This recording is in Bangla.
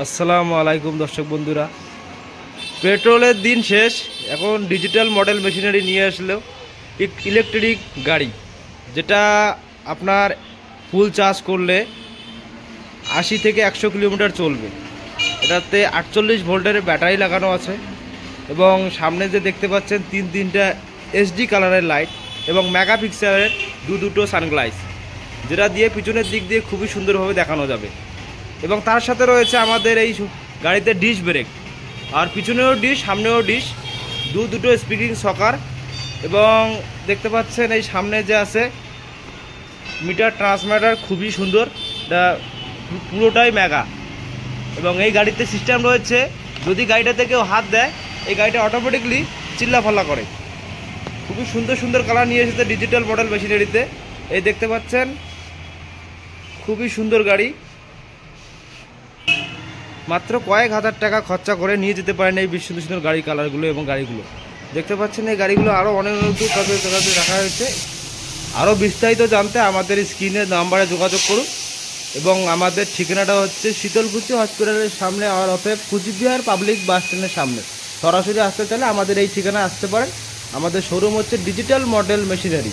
আসসালামু আলাইকুম দর্শক বন্ধুরা। পেট্রোলের দিন শেষ, এখন ডিজিটাল মডেল মেশিনারি নিয়ে আসলো ইলেকট্রিক গাড়ি, যেটা আপনার ফুল চার্জ করলে 80 থেকে 100 কিলোমিটার চলবে। এটাতে 48 ভোল্টের ব্যাটারি লাগানো আছে এবং সামনে যে দেখতে পাচ্ছেন তিনটা SD কালারের লাইট এবং মেগাপিক্সেলের দুটো সানগ্লাস, যেটা দিয়ে পিছনের দিক দিয়ে খুবই সুন্দরভাবে দেখানো যাবে। এবং তার সাথে রয়েছে আমাদের এই গাড়িতে ডিশ ব্রেক, আর পিছনেও ডিশ, সামনেও ডিশ, দুটো স্পিডিং সকার। এবং দেখতে পাচ্ছেন এই সামনে যে আছে মিটার ট্রান্সমিটার, খুবই সুন্দর, এটা পুরোটাই মেগা। এবং এই গাড়িতে সিস্টেম রয়েছে, যদি গাড়িটাতে কেউ হাত দেয় এই গাড়িটা অটোমেটিকলি চিল্লাফাল্লা করে। খুবই সুন্দর সুন্দর কালার নিয়ে এসেছে ডিজিটাল মডেল মেশিনারিতে। এই দেখতে পাচ্ছেন খুবই সুন্দর গাড়ি, মাত্র কয়েক হাজার টাকা খরচা করে নিয়ে যেতে পারেন এই সুন্দর সুন্দর গাড়ি কালারগুলো। এবং গাড়িগুলো দেখতে পাচ্ছেন, এই গাড়িগুলো আরও অনেক কাজে রাখা হয়েছে। আরও বিস্তারিত জানতে আমাদের স্ক্রিনের নাম্বারে যোগাযোগ করুন। এবং আমাদের ঠিকানাটা হচ্ছে শীতলকুচি হসপিটালের সামনে, আর অতএব কুচবিহার পাবলিক বাস স্ট্যান্ডের সামনে। সরাসরি আসতে চাইলে আমাদের এই ঠিকানায় আসতে পারেন। আমাদের শোরুম হচ্ছে ডিজিটাল মডেল মেশিনারি।